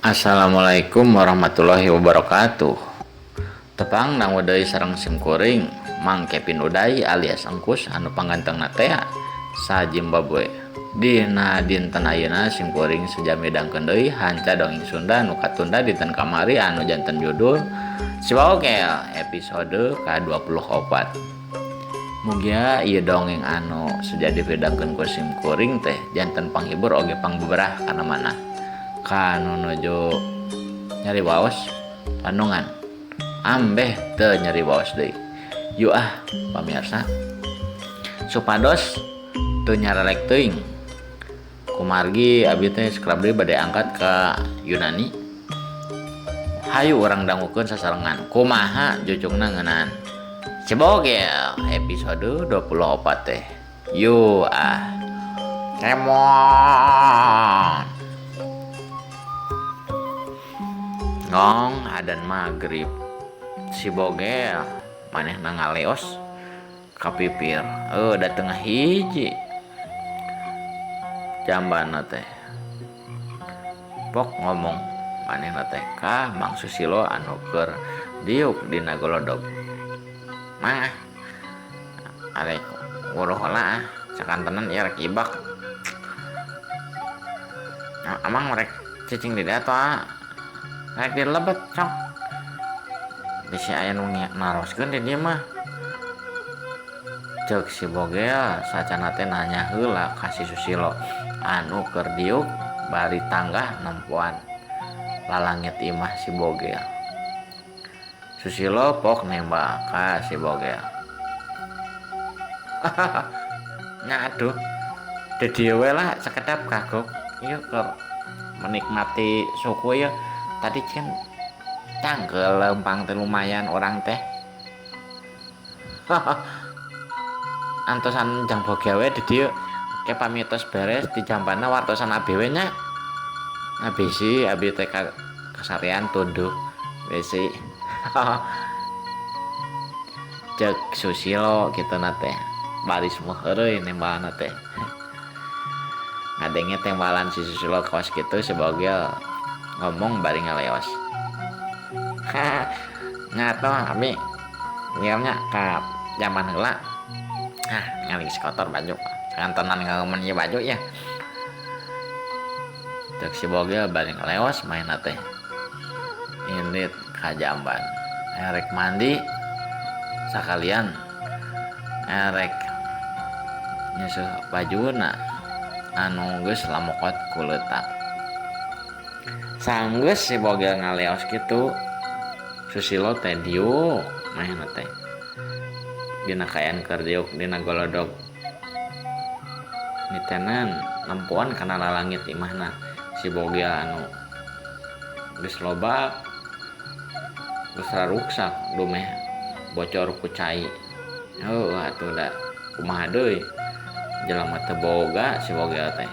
Assalamualaikum warahmatullahi wabarakatuh. Tepang nang wadai sareng simkuring Mang Kevin Uday alias Engkus anu pangganteng natea sa Zimbabwe. Dina dinten ayeuna simkuring sejamedangkeun deui hanca dongeng Sunda nu katunda dinten kamari anu janten judul Sibokel episode ka-24. Mugia ieu dongeng anu sejadi bedangkeun ku simkuring teh janten panghibur oge pangbeberah kana mana. Kanu nuju nyari waos panungan ambeh teu nyari waos deui. Yuk pamirsa supados teu nyarelek teuing kumargi abdi teh skrab deui bade angkat ka Yunani. Hayu urang dangukeun sasarengan kumaha jucungna ngeunaan Sibokel episode 24 teh. Yuk kemon ngong adan magrib Sibokel manehna ngaleos kapipir da tengah hiji jambana teh pok ngomong manehna teh ka Mang Susilo anu keur diuk dina golodog. Mang arek wuruh heula sakantenan ieu rek ibak. Amang rek cicing di dieu atuh rek dilebet cok bisi aya nu naroskeun di dieu mah ceuk Sibokel sacana teh nanya heula ka si Susilo anu keur diuk bari tanggah nempuan lalangit imah Sibokel. Susilo pok nembak ka Sibokel. Nya aduh di dieu we lah sakedap kagok ieu keur menikmati suku ieu. Tadi kan canggel lempang teh lumayan orang teh. Antosan jang boga we di dieu ke pamitos beres di jampana wartosan abewe nya. Nah bisi abi teh kasarean tunduh bisi. Cek Susilo kituna teh bari semua heureuy nembalan teh. Ngadenge tembalan si Susilo kaos kitu Sibokel ngomong bari ngaleos. Ngato abi ngieunya ka zaman heula. Ngalis kotor baju. Kantonan ngeumeun ieu baju ya. Cek Sibokel bari ngaleos mainna teh. Indit ka jamban. Erek mandi sakalian erek nyusuh bajuna anu geus lamokot ku leutak. Sanggeus Sibokel ngaleos kitu Susilo teh diuk mainna teh dina kaayaan keur diuk dina golodog nitenan nempuan kana lalangit imahna Sibokel anu geus loba geus raruksak dumeh bocor ku cai. Atuh da kumaha deui jelema teu boga Sibokel teh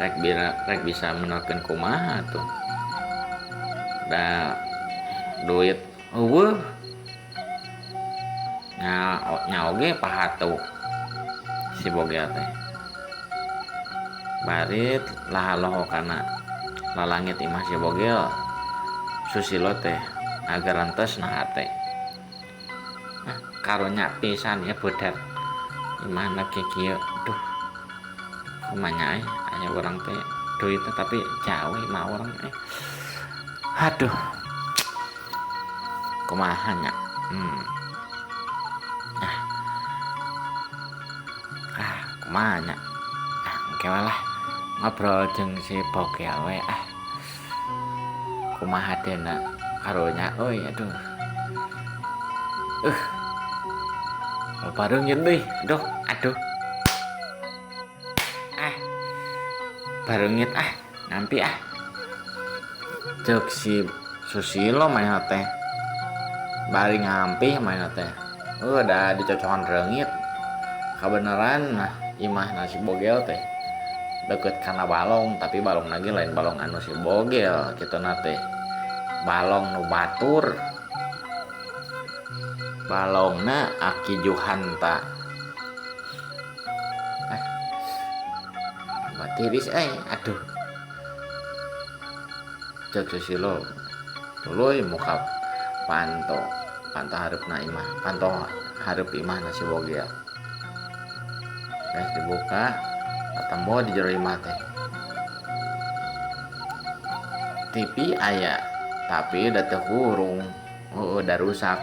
rek bisa menerkeun kumaha tuh da duit eueuh nya oge pahatu Sibokel teh barit lahalohokana lalangit imah Sibokel Susilo teh agar rantes nah teh karunya pisan ya bedat imahna kieu duh kumanya aya urang teh duit tapi jauh mah urang aduh kumaha nya kumaha nya engke lah ngobrol jeung si Bokel we kumaha dena karunya euy aduh bareungit deui aduh bareungit ngampi ceuk si Susilo mainna teh bari ngampi mainna teh da dicocokan reungit kabeneran imahna Sibokel teh deket kana balong tapi balong lagi lain balong anu Sibokel kituna teh balong nu batur balongna Aki Juhanta tiris aduh cek Susilo tuluy muka panto panto hareup imah panto hareup imah na si Bogel geus dibuka ketemu di jero imah teh TV aya tapi udah teu hurung udah rusak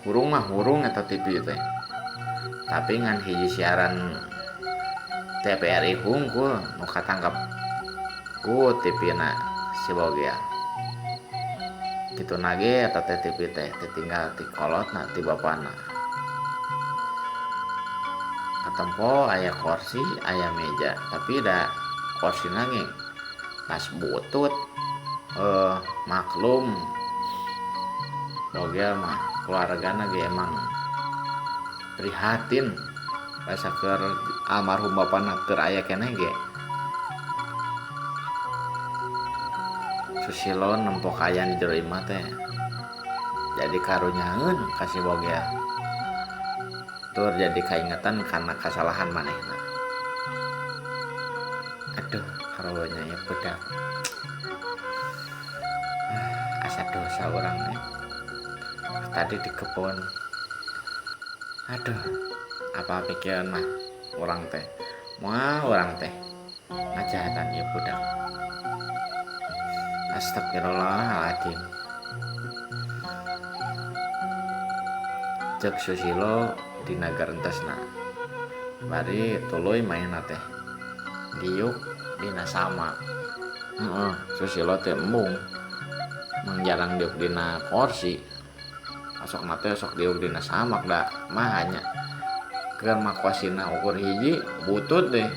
hurung mah hurung atau TV teh tapi ngan hiji siaran TVRI hungkul nu katangkap ku TV na si Bogel kitu nage eta teh TV teh tinggal ti kolotna ti bapana katempo aya kursi aya meja tapi da kursi nage pas butut maklum Bogel mah keluargana ge emang prihatin rasa keur almarhum bapana keur aya keneh ge Susilo nempok aya di jero imah teh jadi karunyaeun ka si Bogel tur jadi kaingatan karena kesalahan manehna aduh karunya ya budak asa dosa urang nih tadi di kebun aduh apa pikiran mah orang teh orang teh ngajahatan ya budak astagfirullahaladzim cek Susilo di nagar entesna bari tuluy mainna teh diuk dina sama Susilo teh embung jarang diuk dina kursi asok mate sok diuk dina samak da mah hanya keur makosina ukur hiji butut deh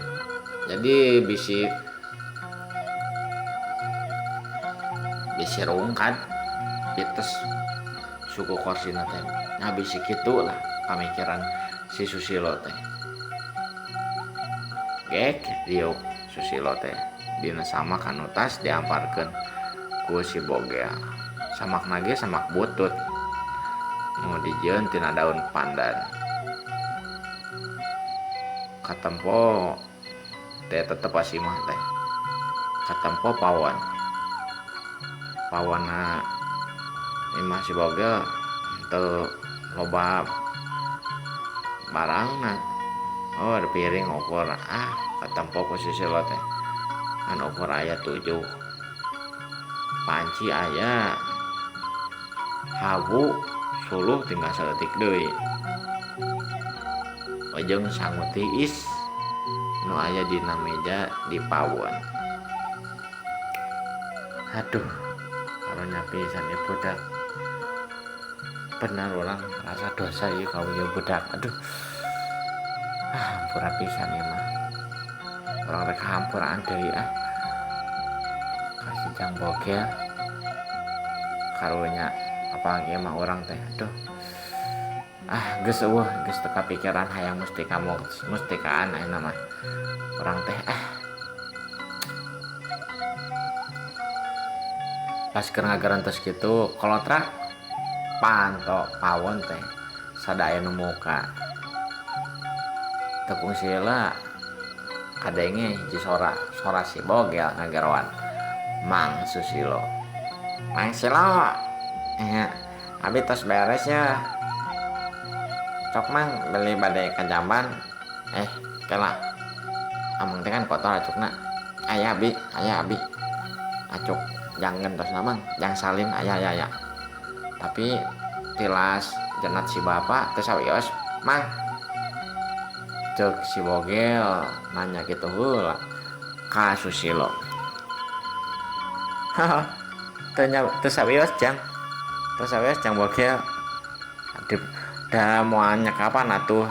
jadi bisi rungkat pites suku korsina teh nah bisi kitu lah pamikiran si Susilo teh gek diuk Susilo teh dina samak anu tas diamparkeun ku si Bogel samak nage samak butut nu dijieun tina daun pandan katempo teh tetep asimah teh katempo pawana imah si Bogel teu loba barangna ada piring ukur katempo ku Susilo teh kan ukur aya 7 panci aya habu suluh tinggal saeutik deui ujung sangu tiis nu aya dina meja di pawon aduh karunya pisan ya budak benar orang rasa dosa ya kau ya budak aduh hampura pisan ya mah orang rek hampuraan deui kasih jang Bogel karunya apalagi emang orang teh aduh geus teka pikiran hayang mustikaan ayeuna mah orang teh pas keur ngagerantos kitu kolotrak panto pawon teh sadaya nu muka tepung sila kadenge hiji sora si Bogel ngageroan Mang Susilo Mang Silo abi tos beres ya cok mang beli bade ka jamban kela amang teh kan kotor acukna aya abi acuk jangan tos namang jang salin aya tapi tilas jenat si bapak teu sawios mang cek si Bogel nanya kitu heula ka Susilo teu sawios jang Bogel dah moalnya kapan atuh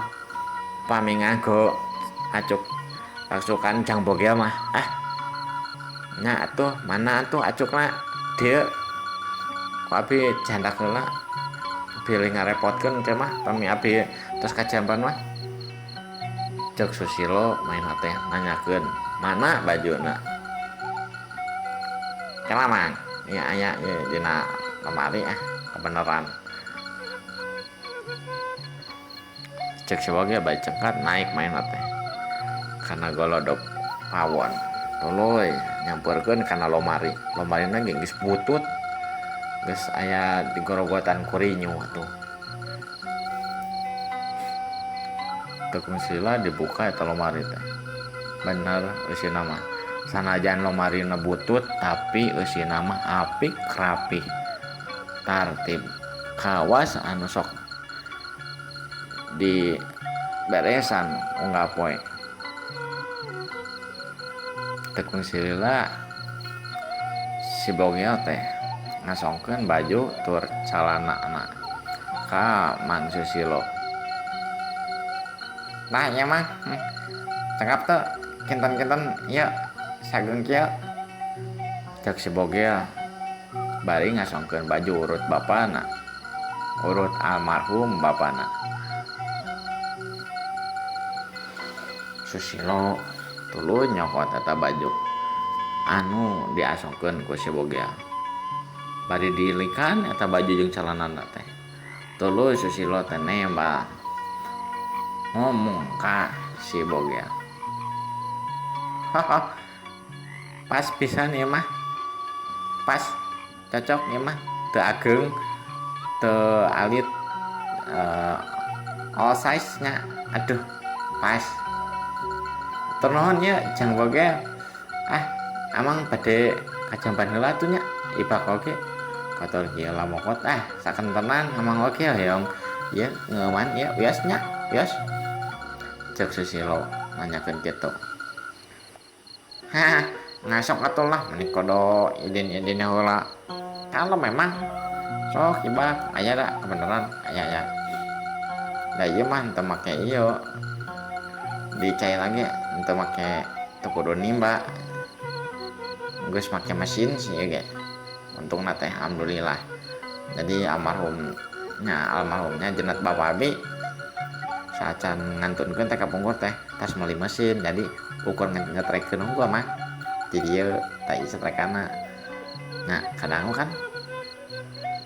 paminganggo acuk pasukan jang Bogel mah nya atuh mana atuh acukna dieu ku abi jandak heula pilih ngarepotkeun teh mah pami abi tos kacamban mah cek Susilo main teh nanyakeun mana bajuna kela mang ya aya dina lemari kebenaran cek si Bogel bae cengkat naik main teh karena golodok pawon tuluy nyamperkeun kana lomarina ge geus butut, geus aya digorogotan kurinyu atuh. Teu kungsila dibuka eta lomari teh. Bener eusina mah. Sanajan lomarina butut tapi eusina mah apik rapih. Tartib. Kawas anu sok di beresan unggah poe. Teu kungsila si bogel teh ngasongkeun baju tur calanana ka Mang Susilo. Nah nya mah cakap teh kinten-kinten ieu sageung kieu cek si bogel bari ngasongkeun baju urut bapana, urut almarhum bapana. Susilo tuluy nyokot eta baju anu diasongkeun ku si bogel. Bari diilikan eta baju jeung calanana teh. Tuluy Susilo teh nembal ngomong ka si bogel. Pas pisan ieu mah. Pas cocok ieu mah, teu ageung, teu alit, all size nya. Aduh, pas. Tur nuhun nya Jang Bogel. Amang bade kajamban heula atuh nya. Ibak oge. Katur ieu lamokot sakentenan amang oge hoyong ieu ngeuman ieu wios nya, wios. Cek Susilo nanyakeun kitu. Ngasok atuh lah meni kodo idin heula. Kalau memang sok ibak aya da kebenaran aya. Da ieu mah teu make ieu. Dicai lagi teu make teu kudu nimba. Geus make mesin sih ge. Untungna teh alhamdulillah. Jadi almarhumnya jenat Bapak Abi sacan ngantunkeun teh ka pungkur teh tas meuli mesin. Jadi ukur ngetrekeun unggul mah di dieu tah setrekana. Nah, kadang kan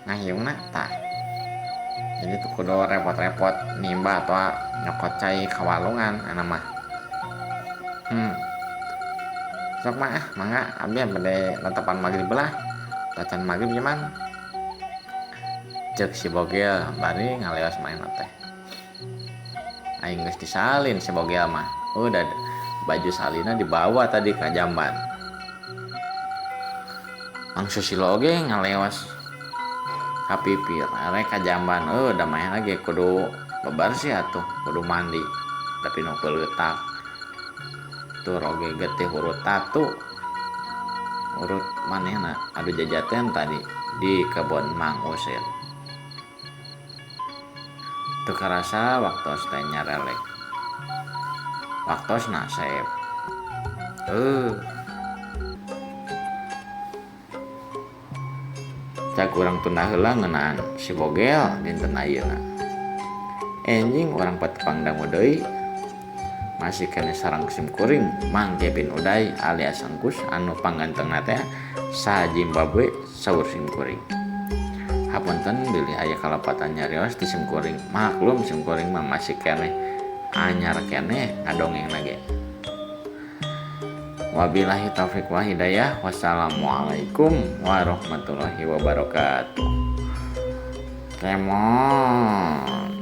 ngahiungna tah. Jadi tuh kudu repot-repot nimba atau nyokot cai ka walungan ana mah. Sok mah mangga abdi bade netepan magrib lah. Tacan magrib gimana? Cek si bogel bari ngaleos main teh. Aing geus disalin si bogel mah. Udah baju salina dibawa tadi ka jamban. Mang Susilo oge ngaleos kapipir arek ka jamban. Da mah lagi kudu bebersih atuh, kudu mandi. Tapi nu peuletak. Tur oge getih urut tatu. Urut manehna adu jajaten tadi di kebon Mang Usin. Teu karasa waktos teh nyarelek. Waktos nasib. Cak urang tunda heula ngeunaan si bogel dinten ayeuna. Enjing urang patepang dangu deui. Masih kene sareng sim kuring Mang Kevin Uday alias Angkus anu panggantengna teh sa Zimbabwe saur sim kuring. Hapunten bilih aya kalapatan nyarios di sim kuring. Maklum sim kuring mah masih kene anyar kene ngadongeng lagi. Wabillahi taufiq wa hidayah. Wassalamualaikum warahmatullahi wabarakatuh. Kemon.